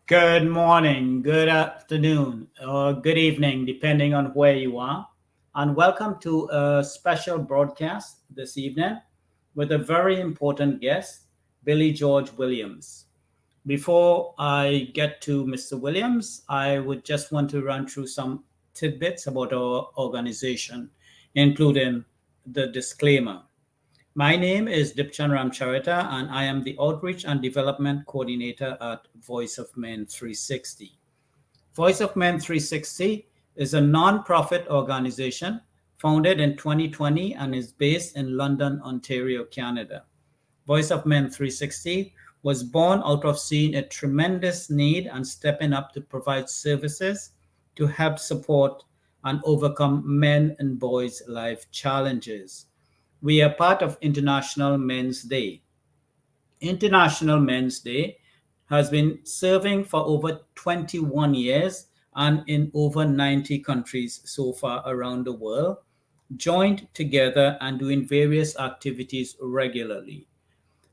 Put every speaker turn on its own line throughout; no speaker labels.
Good morning, good afternoon, or good evening, depending on where you are. And welcome to a special broadcast this evening with a very important guest, Billy George Williams. Before I get to Mr. Williams, I would just want to run through some tidbits about our organization, including the disclaimer. My name is Dipchand Ramcharitar, and I am the Outreach and Development Coordinator at Voice of Men 360. Voice of Men 360 is a non-profit organization founded in 2020 and is based in London, Ontario, Canada. Voice of Men 360 was born out of seeing a tremendous need and stepping up to provide services to help support and overcome men and boys' life challenges. We are part of International Men's Day. International Men's Day has been serving for over 21 years and in over 90 countries so far around the world, joined together and doing various activities regularly.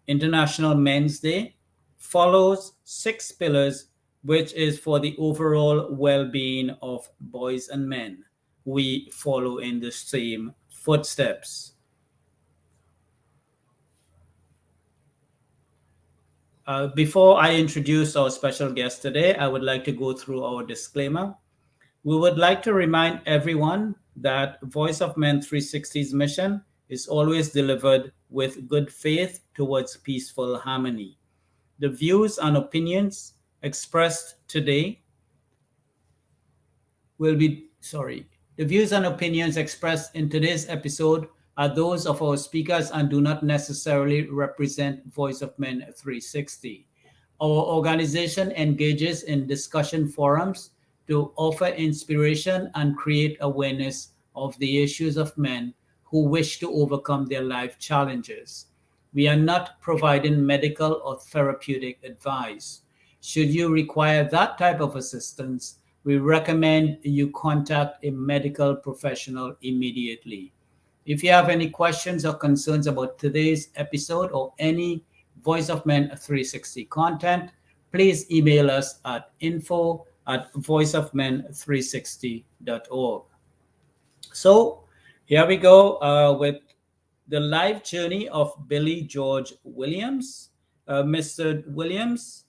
International Men's Day follows six pillars, which is for the overall well being of boys and men. We follow in the same footsteps. Before I introduce our special guest today, I would like to go through our disclaimer. We would like to remind everyone that Voice of Men 360's mission is always delivered with good faith towards peaceful harmony. The views and opinions expressed today will be sorry. The views and opinions expressed in today's episode are those of our speakers and do not necessarily represent Voice of Men 360. Our organization engages in discussion forums to offer inspiration and create awareness of the issues of men who wish to overcome their life challenges. We are not providing medical or therapeutic advice. Should you require that type of assistance, we recommend you contact a medical professional immediately. If you have any questions or concerns about today's episode or any Voice of Men 360 content, please email us at info@voiceofmen360.org. So here we go with the life journey of Billy George Williams. Mr. Williams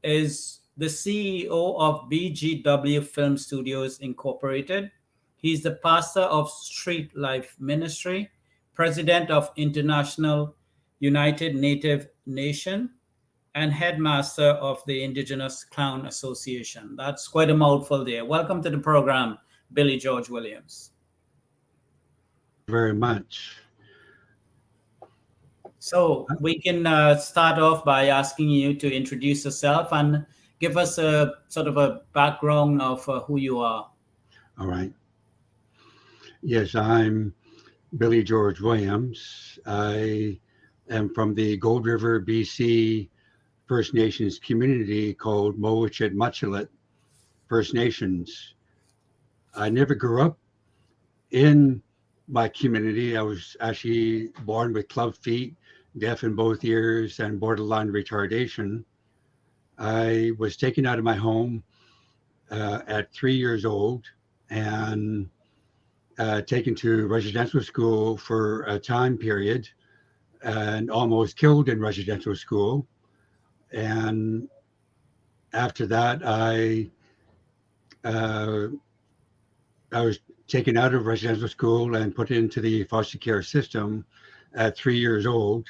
is the CEO of BGW Film Studios Incorporated. He's the pastor of Street Life Ministry, president of International United Native Nation, and headmaster of the Indigenous Clown Association. That's quite a mouthful there. Welcome to the program, Billy George Williams.
Very much.
So we can start off by asking you to introduce yourself and give us a sort of a background of who you are.
All right. Yes, I'm Billy George Williams. I am from the Gold River, BC First Nations community called Mowichet First Nations. I never grew up in my community. I was actually born with club feet, deaf in both ears, and borderline retardation. I was taken out of my home at 3 years old and taken to residential school for a time period and almost killed in residential school. And after that, uh, I was taken out of residential school and put into the foster care system at 3 years old.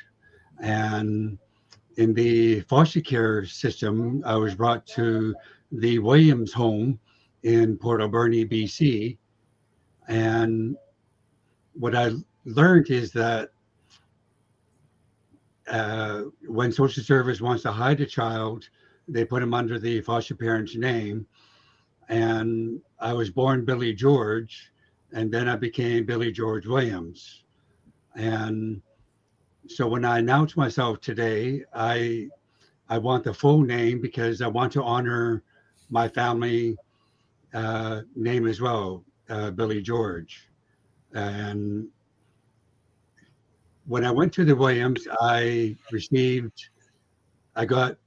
And in the foster care system, I was brought to the Williams home in Port Alberni, BC. And what I learned is that when social service wants to hide a child, they put him under the foster parent's name. And I was born Billy George, and then I became Billy George Williams. And so when I announce myself today, I want the full name because I want to honor my family name as well, Billy George. And when I went to the Williams, I got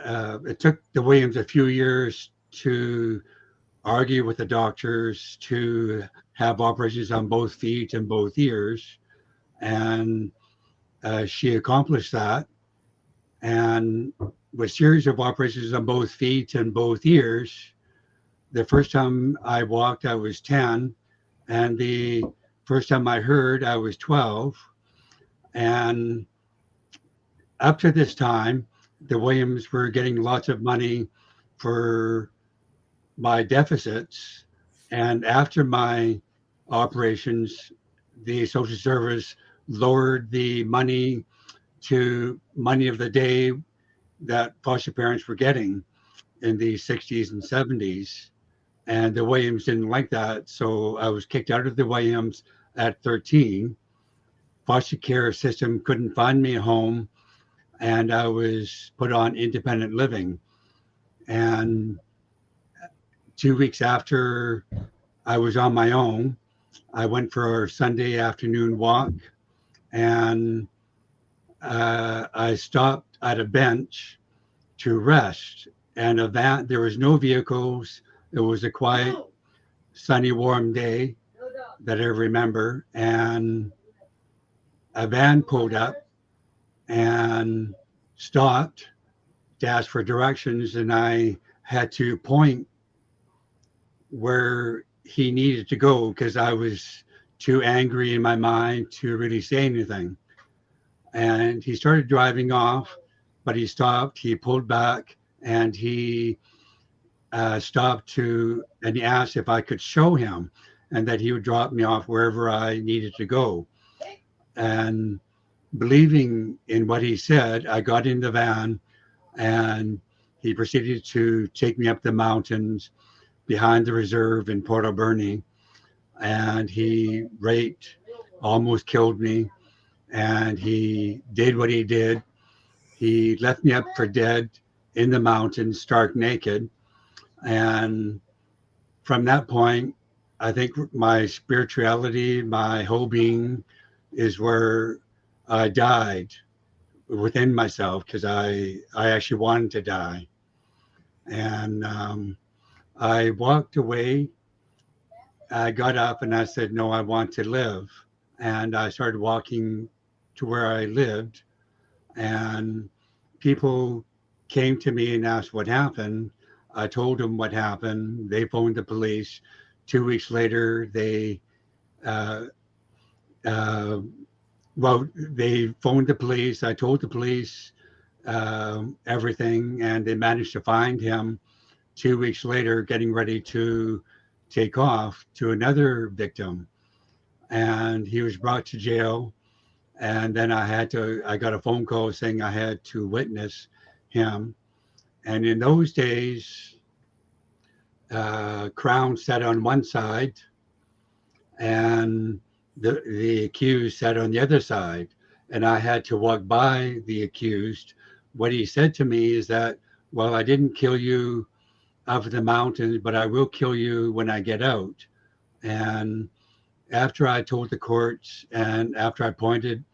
it took the Williams a few years to argue with the doctors to have operations on both feet and both ears. And she accomplished that. And with series of operations on both feet and both ears, the first time I walked, I was 10. And the first time I heard, I was 12. And up to this time, the Williams were getting lots of money for my deficits. And after my operations, the Social Service lowered the money to money of the day that foster parents were getting in the 60s and 70s. And the Williams didn't like that. So I was kicked out of the Williams at 13. Foster care system couldn't find me a home, and I was put on independent living. And 2 weeks after I was on my own, I went for a Sunday afternoon walk, and I stopped at a bench to rest. And a van, there was no vehicles. It was a quiet, sunny, warm day that I remember. And a van pulled up and stopped to ask for directions, and I had to point where he needed to go because I was too angry in my mind to really say anything. And he started driving off, but he stopped, he pulled back, and he stopped and he asked if I could show him and that he would drop me off wherever I needed to go. And believing in what he said, I got in the van, and he proceeded to take me up the mountains behind the reserve in Port Alberni. And he raped, almost killed me, and he did what he did. He left me up for dead in the mountains, stark naked. And from that point, I think my spirituality, my whole being is where I died within myself because I actually wanted to die. And I walked away. I got up and I said, no, I want to live. And I started walking to where I lived. And people came to me and asked what happened. I told them what happened. They phoned the police. 2 weeks later, they uh, uh, they phoned the police. I told the police everything, and they managed to find him 2 weeks later, getting ready to take off to another victim. And he was brought to jail. And then I got a phone call saying I had to witness him. And in those days, Crown sat on one side and the accused sat on the other side. And I had to walk by the accused. What he said to me is that, well, I didn't kill you of the mountains, but I will kill you when I get out. And after I told the courts and after I pointed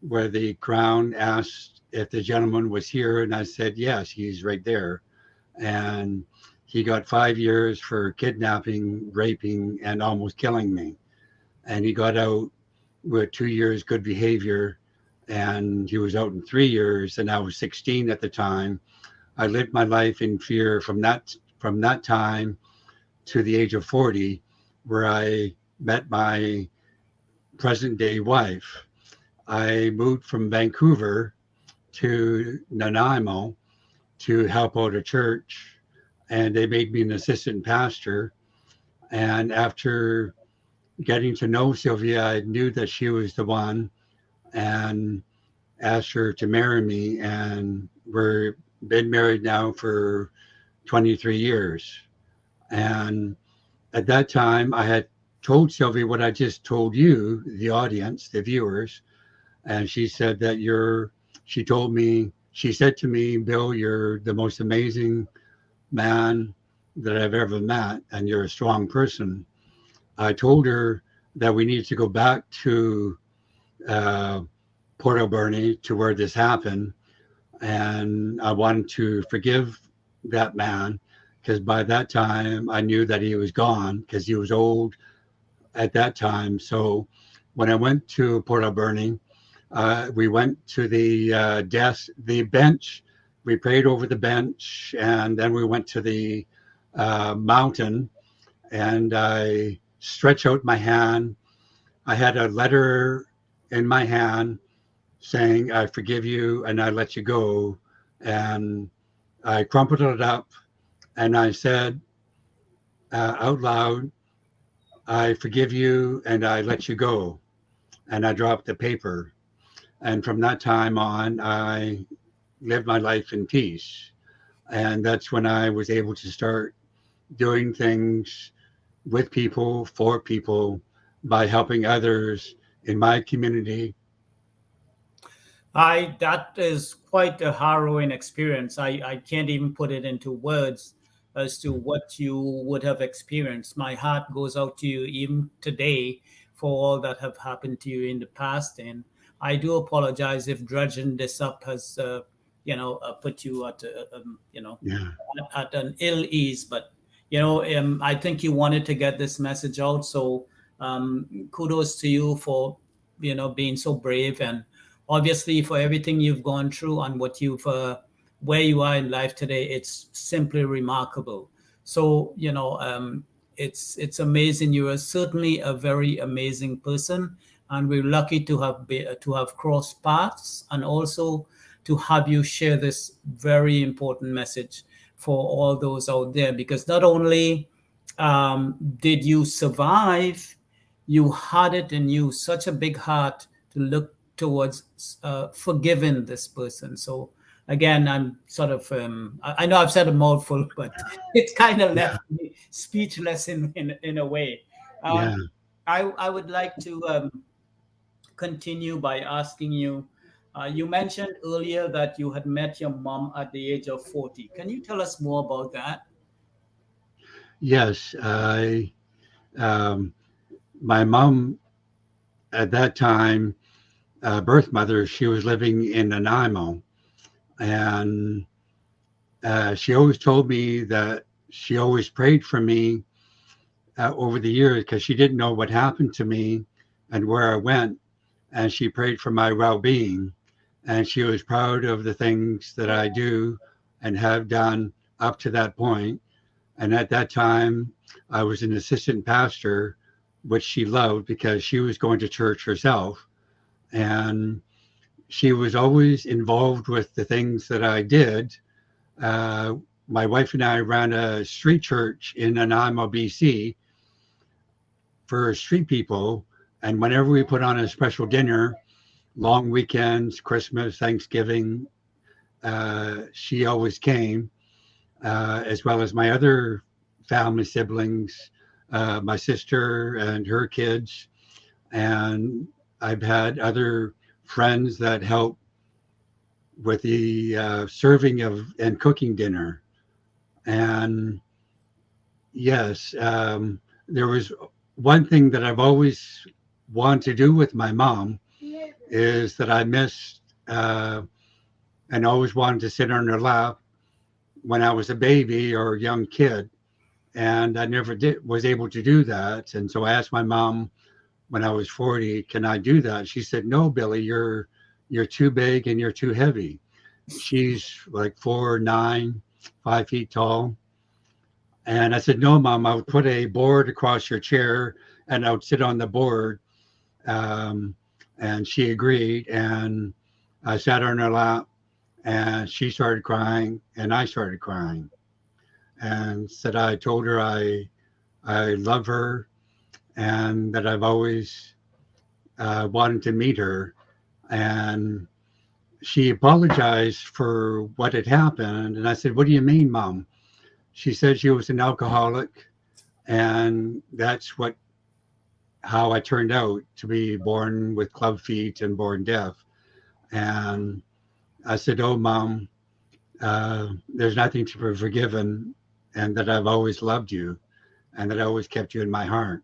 where the Crown asked if the gentleman was here, and I said, yes, he's right there. And he got 5 years for kidnapping, raping, and almost killing me. And he got out with 2 years good behavior, and he was out in 3 years, and I was 16 at the time. I lived my life in fear from that time to the age of 40, where I met my present day wife. I moved from Vancouver to Nanaimo to help out a church, and they made me an assistant pastor. And after getting to know Sylvia, I knew that she was the one and asked her to marry me. And we're been married now for 23 years. And at that time, I had told Sylvia what I just told you, the audience, the viewers. And she said that she said to me, Bill, you're the most amazing man that I've ever met, and you're a strong person. I told her that we needed to go back to Port Alberni, to where this happened. And I wanted to forgive that man because by that time I knew that he was gone because he was old at that time. So when I went to Port Alberni, we went to the desk, the bench. We prayed over the bench, and then we went to the mountain, and I stretched out my hand. I had a letter in my hand saying, "I forgive you and I let you go." And I crumpled it up and I said out loud, "I forgive you and I let you go." And I dropped the paper. And from that time on, I lived my life in peace. And that's when I was able to start doing things with people, for people, by helping others in my community.
I That is quite a harrowing experience. I can't even put it into words as to what you would have experienced. My heart goes out to you even today for all that have happened to you in the past, and I do apologize if dredging this up has put you at
Yeah,
at an ill ease. But I think you wanted to get this message out, so kudos to you for being so brave, and obviously for everything you've gone through and what you've where you are in life today. It's simply remarkable. So it's amazing. You are certainly a very amazing person, and we're lucky to have crossed paths, and also to have you share this very important message for all those out there. Because not only did you survive, you had it in you such a big heart to look towards forgiving this person. So again, I'm sort of I know I've said a mouthful, but it's kind of left me speechless in a way.
yeah.
um, I would like to continue by asking you, you mentioned earlier that you had met your mom at the age of 40. Can you tell us more about that?
Yes, um, my mom at that time, birth mother, she was living in Nanaimo, and she always told me that she always prayed for me over the years because she didn't know what happened to me and where I went, and she prayed for my well-being, and she was proud of the things that I do and have done up to that point. And at that time, I was an assistant pastor, which she loved because she was going to church herself. And she was always involved with the things that I did. Uh, my wife and I ran a street church in Nanaimo, BC for street people. And whenever we put on a special dinner, long weekends, Christmas, Thanksgiving, she always came, as well as my other family siblings, my sister and her kids. And I've had other friends that help with the serving of and cooking dinner. And yes, there was one thing that I've always wanted to do with my mom is that I missed and always wanted to sit on her lap when I was a baby or a young kid. And I never did was able to do that. And so I asked my mom when I was 40, can I do that? She said, no, Billy, you're too big and you're too heavy. She's like 4'9", 5 feet tall. And I said, no, mom, I would put a board across your chair and I would sit on the board. Um, and she agreed. And I sat on her lap and she started crying and I started crying and said, I told her I love her and that I've always wanted to meet her. And she apologized for what had happened. And I said, what do you mean, mom? She said she was an alcoholic and that's what how I turned out to be born with club feet and born deaf. And I said, oh, mom, there's nothing to be forgiven and that I've always loved you and that I always kept you in my heart.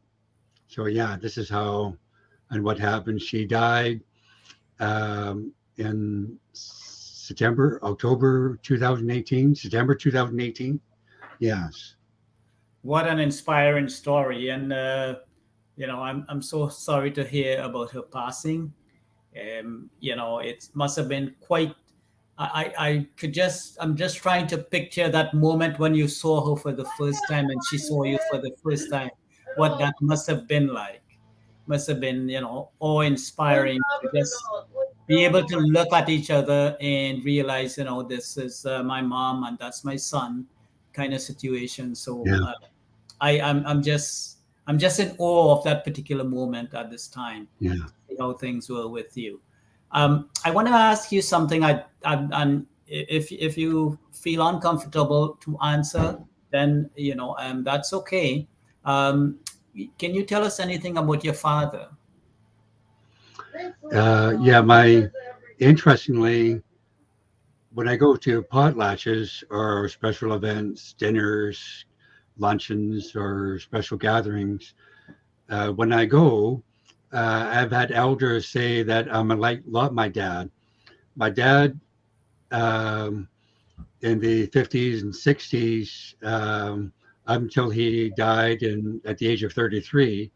So yeah, this is how and what happened. She died in October 2018, September 2018. Yes.
What an inspiring story. And, I'm so sorry to hear about her passing. It must have been quite. I'm just trying to picture that moment when you saw her for the first time and she saw you for the first time. What that must have been like. Must have been, awe-inspiring to just be able to look at each other and realize, this is my mom and that's my son, kind of situation. So
Yeah.
I'm just in awe of that particular moment at this time.
Yeah.
See how things were with you. I want to ask you something. And if you feel uncomfortable to answer, then that's okay. Um, can you tell us anything about your father?
Yeah. Interestingly, when I go to potlatches or special events, dinners, luncheons, or special gatherings, when I go, I've had elders say that I'm a lot my dad. My dad, um, in the 50s and 60s, up until he died at the age of 33,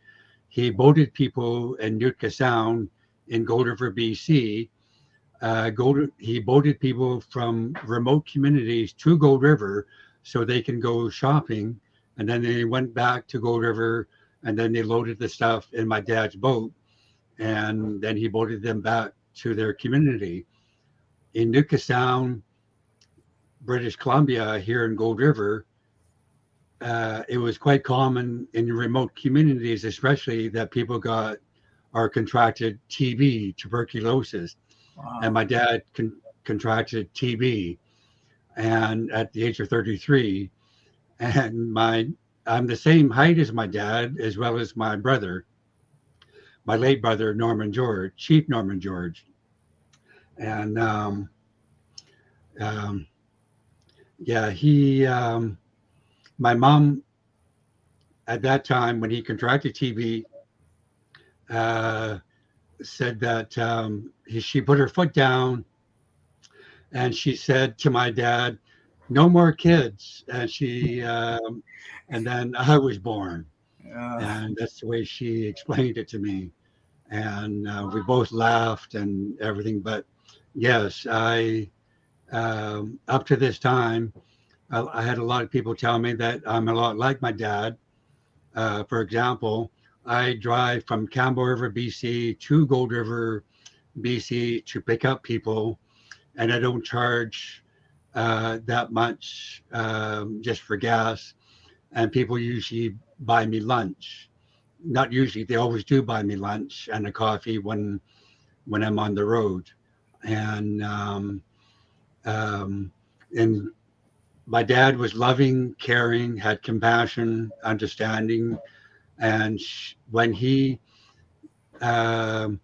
he boated people in Nootka Sound in Gold River, BC. He boated people from remote communities to Gold River so they can go shopping. And then they went back to Gold River and then they loaded the stuff in my dad's boat. And then he boated them back to their community. In Nootka Sound, British Columbia, here in Gold River, it was quite common in remote communities, especially, that people got or contracted TB, tuberculosis. And
Wow.
my dad contracted TB, and at the age of 33, and I'm the same height as my dad, as well as my brother, my late brother Norman George, Chief Norman George, and um, yeah, my mom at that time when he contracted TB uh, said that she put her foot down and she said to my dad, "No more kids." And then I was born,
Uh,
and that's the way she explained it to me. And we both laughed and everything. But yes, I up to this time, I had a lot of people tell me that I'm a lot like my dad. For example, I drive from Campbell River, BC to Gold River, BC to pick up people, and I don't charge that much just for gas. And people usually buy me lunch. Not usually, they always do buy me lunch and a coffee when I'm on the road. And um, and my dad was loving, caring, had compassion, understanding, and um,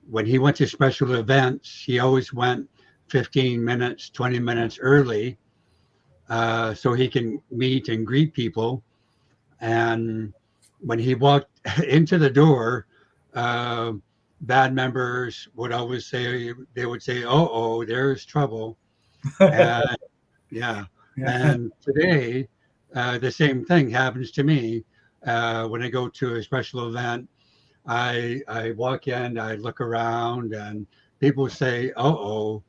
when he went to special events, he always went 15 minutes, 20 minutes early so he can meet and greet people. And when he walked into the door, uh, bad members would always say, they would say, "Oh, there's trouble." And yeah.
yeah.
And today, the same thing happens to me. When I go to a special event, I walk in, I look around, and people say, "Oh,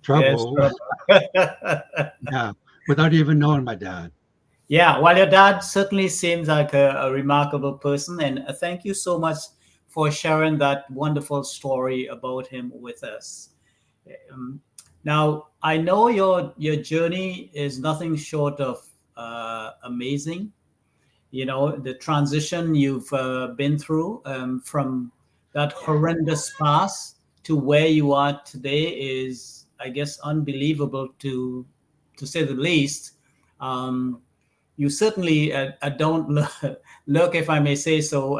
Yes.
trouble." Yeah, without even knowing my dad.
Yeah, well, your dad certainly seems like a remarkable person, and thank you so much for sharing that wonderful story about him with us. Um, Now, I know your journey is nothing short of amazing. The transition you've been through from that horrendous past to where you are today is, I guess, unbelievable to say the least. Um, you certainly don't look, if I may say so,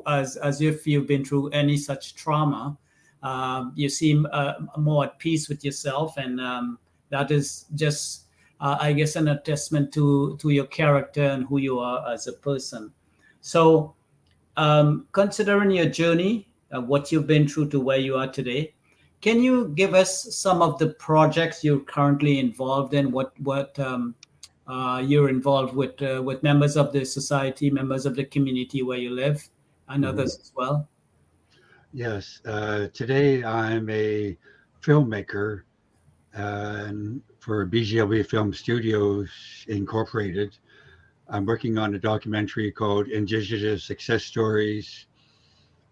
as if you've been through any such trauma. You seem more at peace with yourself, and that is just, I guess, an attestament to your character and who you are as a person. So, considering your journey, what you've been through to where you are today, can you give us some of the projects you're currently involved in? What you're involved with members of the society, members of the community where you live, and
Mhm.
others as well.
Yes. Today I'm a filmmaker for BGLB Film Studios Incorporated. I'm working on a documentary called Indigenous Success Stories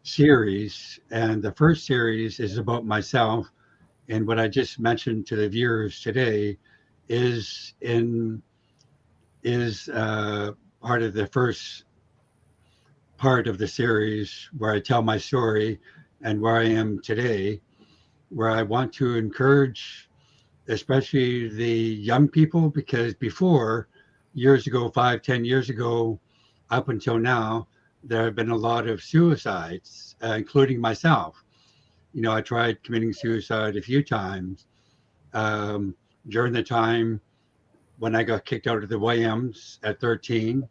series. And the first series is about myself. And what I just mentioned to the viewers today is in is part of the first part of the series where I tell my story and where I am today, where I want to encourage, especially the young people, because before, years ago, 5, 10 years ago, up until now, there have been a lot of suicides, including myself. I tried committing suicide a few times um, during the time when I got kicked out of the YMs at 13.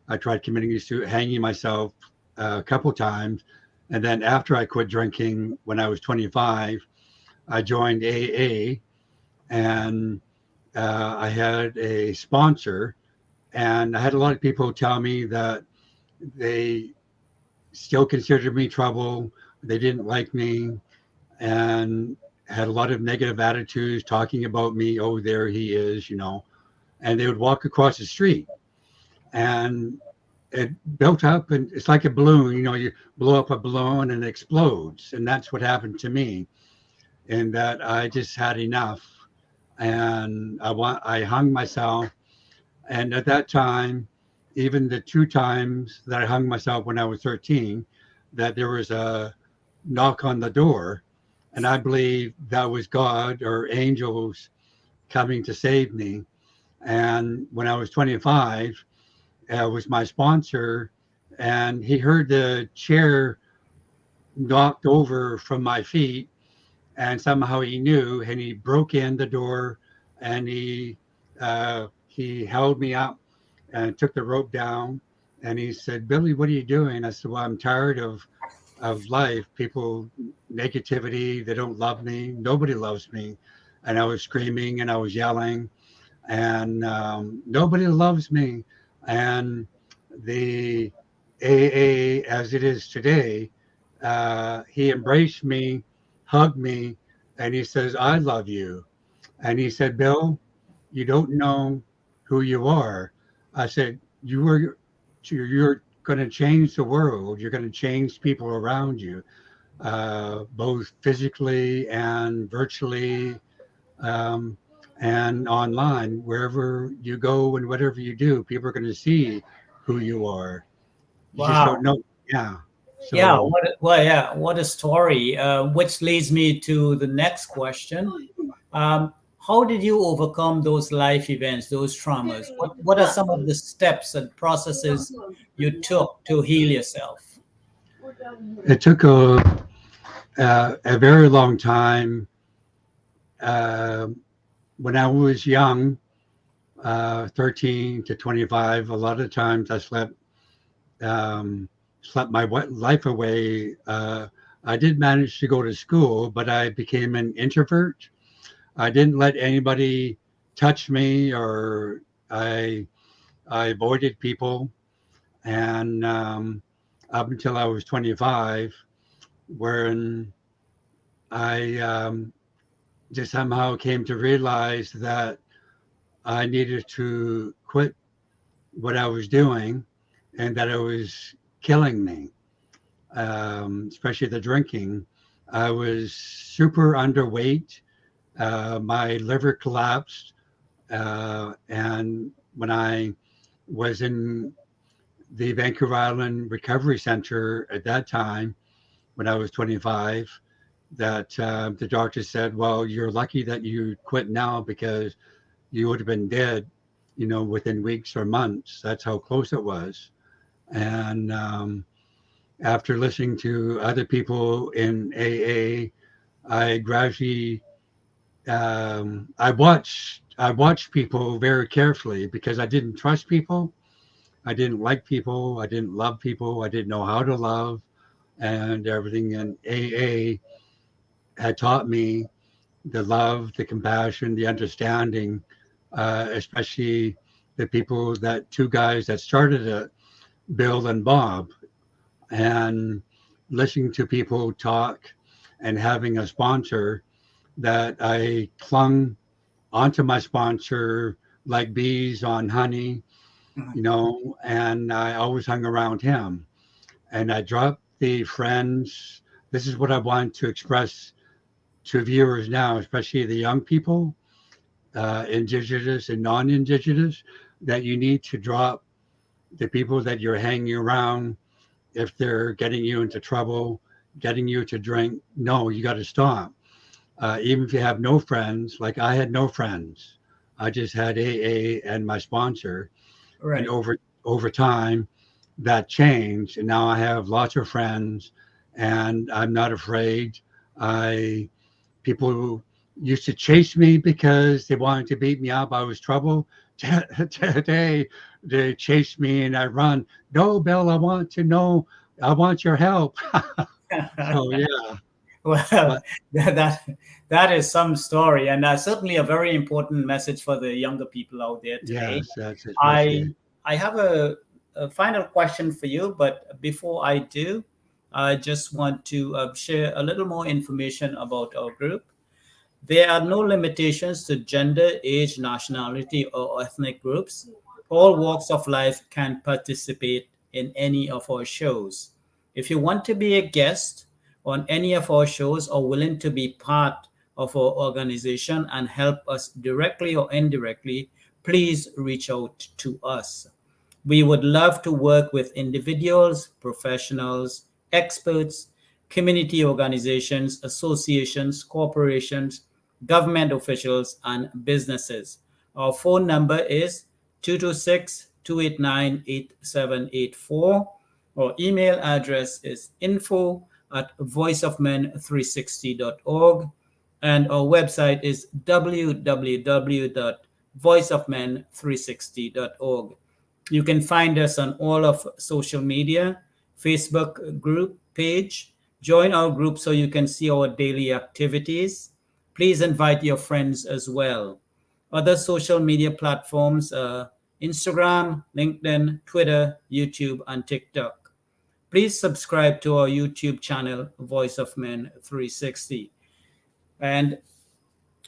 I tried hanging myself a couple times. And then after I quit drinking when I was 25, I joined AA and I had a sponsor. And I had a lot of people tell me that they still considered me trouble. They didn't like me and had a lot of negative attitudes talking about me. Oh, there he is. And they would walk across the street and it built up and it's like a balloon. You blow up a balloon and it explodes. And that's what happened to me. And that I just had enough. And I hung myself. And at that time, even the two times that I hung myself when I was 13, that there was a knock on the door. And I believe that was God or angels coming to save me. And when I was 25, was my sponsor, and he heard the chair knocked over from my feet, and somehow he knew, and he broke in the door, and he held me up and took the rope down, and he said, "Billy, what are you doing?" I said, "Well, I'm tired of life. People, negativity. They don't love me. Nobody loves me." And I was screaming and I was yelling, and nobody loves me. And the AA, as it is today, he embraced me, hugged me, and he says, "I love you." And he said, "Bill, you don't know who you are." I said, You're going to change the world. You're going to change people around you, both physically and virtually, um, and online. Wherever you go and whatever you do, people are going to see who you are. You just don't
Wow.
know. Yeah.
Yeah.
So
Yeah. What a story. Which leads me to the next question. How did you overcome those life events, those traumas? What are some of the steps and processes you took to heal yourself?
it took a very long time. Uh, when I was young, 13 to 25, a lot of times I slept my life away. I did manage to go to school, but I became an introvert. I didn't let anybody touch me, or I I avoided people, and up until I was 25, when I just somehow came to realize that I needed to quit what I was doing, and that it was killing me, especially the drinking. I was super underweight. My liver collapsed. And when I was in the Vancouver Island Recovery Center at that time, when I was 25, that the doctor said, "Well, you're lucky that you quit now because you would have been dead, within weeks or months." That's how close it was. And after listening to other people in AA, I gradually I watched people very carefully because I didn't trust people. I didn't like people. I didn't love people. I didn't know how to love and everything. And AA had taught me the love, the compassion, the understanding, especially the people, that two guys that started it, Bill and Bob, and listening to people talk and having a sponsor that I clung onto my sponsor like bees on honey,
Mhm.
and I always hung around him. And I dropped the friends. This is what I want to express to viewers now, especially the young people, indigenous and non-indigenous, that you need to drop the people that you're hanging around if they're getting you into trouble, getting you to drink. No, you got to stop. Even if you have no friends, like I had no friends, I just had AA and my sponsor, and
Right.
over time, that changed, and now I have lots of friends, and I'm not afraid. I People used to chase me because they wanted to beat me up. I was trouble. Today, they chase me and I run. No, Bill, I want to know. I want your help. So yeah,
Well,
but
that that is some story, and certainly a very important message for the younger people out there today.
yes, that's especially
I I have a final question for you, but before I do, I just want to share a little more information about our group. There are no limitations to gender, age, nationality, or ethnic groups. All walks of life can participate in any of our shows. If you want to be a guest on any of our shows or willing to be part of our organization and help us directly or indirectly, please reach out to us. We would love to work with individuals, professionals, experts, community organizations, associations, corporations, government officials, and businesses. Our phone number is 226-289-8784. Our email address is info@voiceofmen360.org. And our website is www.voiceofmen360.org. You can find us on all of social media, Facebook group page. Join our group so you can see our daily activities. Please invite your friends as well. Other social media platforms Instagram, LinkedIn, Twitter, YouTube, and TikTok. Please subscribe to our YouTube channel, Voice of Men 360. And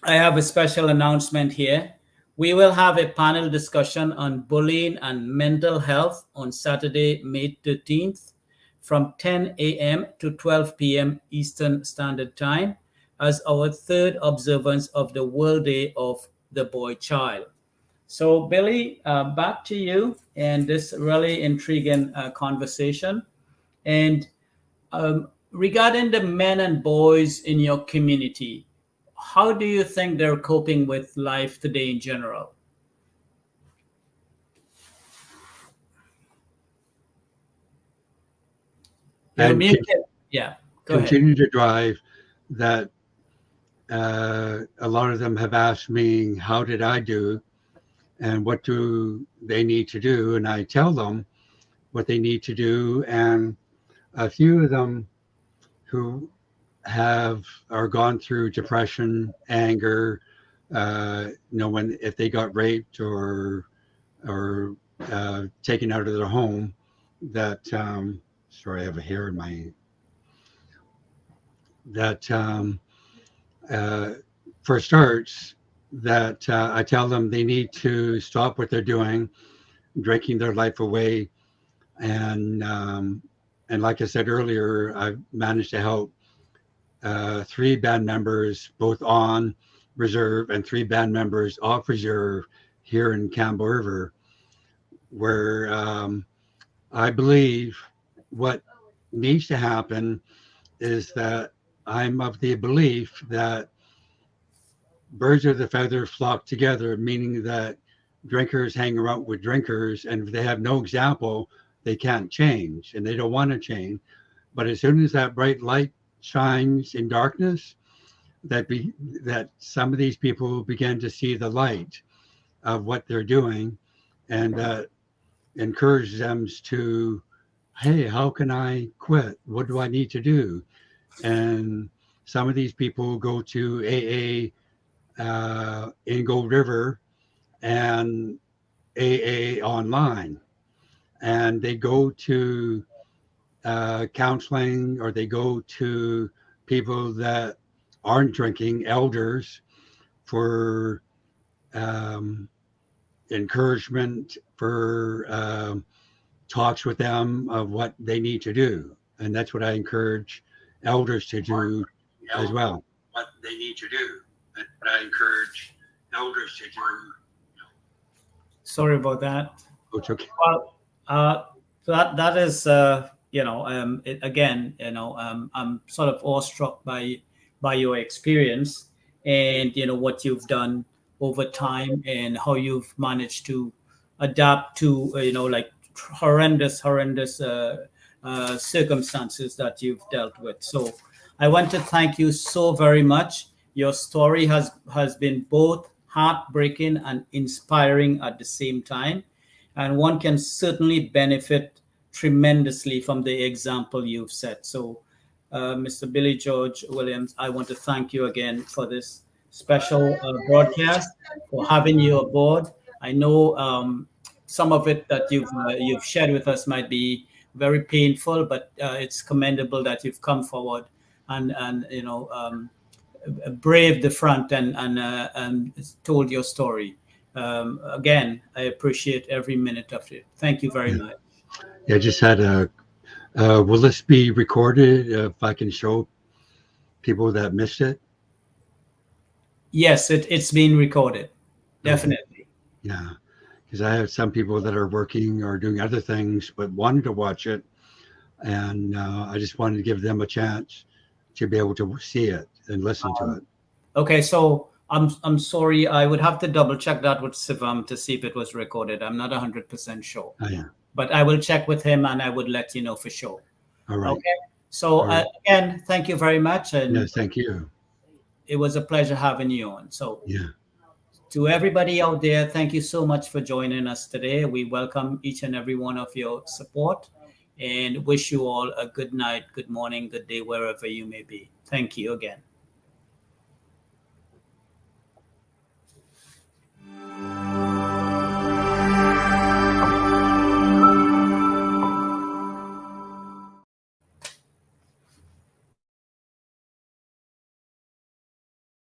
I have a special announcement here. We will have a panel discussion on bullying and mental health on Saturday, May 13th from 10 a.m. to 12 p.m. Eastern Standard Time as our third observance of the World Day of the Boy Child. So, Billy, back to you and this really intriguing conversation. And regarding the men and boys in your community, how do you think they're coping with life today in general? You're
and
muted. Yeah, go ahead.
continue to drive that. A lot of them have asked me, how did I do and what do they need to do? And I tell them what they need to do. And a few of them who have are gone through depression, anger, when if they got raped or taken out of their home, that sorry, I have a hair in my that uh, for starts, that I tell them they need to stop what they're doing, drinking their life away, and like I said earlier, I've managed to help three band members, both on reserve, and three band members off reserve here in Campbell River, where I believe what needs to happen is that I'm of the belief that birds of the feather flock together, meaning that drinkers hang around with drinkers, and if they have no example, they can't change and they don't want to change. But as soon as that bright light shines in darkness, that some of these people begin to see the light of what they're doing, and that encourages them to, hey, how can I quit? What do I need to do? And some of these people go to AA in Gold River and AA online, and they go to counseling, or they go to people that aren't drinking, elders, for um, encouragement, for talks with them of what they need to do. And that's what I encourage elders to do as well. What they need to do. That's what I encourage elders to do.
Sorry about that.
Oh, it's okay.
Well, that is, again, I'm sort of awestruck by your experience, and what you've done over time, and how you've managed to adapt to like horrendous circumstances that you've dealt with. So I want to thank you so very much. Your story has been both heartbreaking and inspiring at the same time, and one can certainly benefit tremendously from the example you've set. So, Mr. Billy George Williams, I want to thank you again for this special broadcast, for having you aboard. I know some of it that you've shared with us might be very painful, but it's commendable that you've come forward and braved the front and told your story. Again, I appreciate every minute of it. Thank you very much.
Yeah, I just had will this be recorded if I can show people that missed it?
Yes, it's being recorded. Definitely.
Okay. Yeah, because I have some people that are working or doing other things but wanted to watch it, and I just wanted to give them a chance to be able to see it and listen to it.
Okay, so I'm sorry. I would have to double check that with Sivam to see if it was recorded. I'm not 100% sure.
Oh, yeah.
But I will check with him and I would let you know for sure.
All right.
Okay. So
right.
Again, thank you very much. And
yes, thank you.
It was a pleasure having you on. So
yeah.
To everybody out there, thank you so much for joining us today. We welcome each and every one of your support and wish you all a good night, good morning, good day, wherever you may be. Thank you again.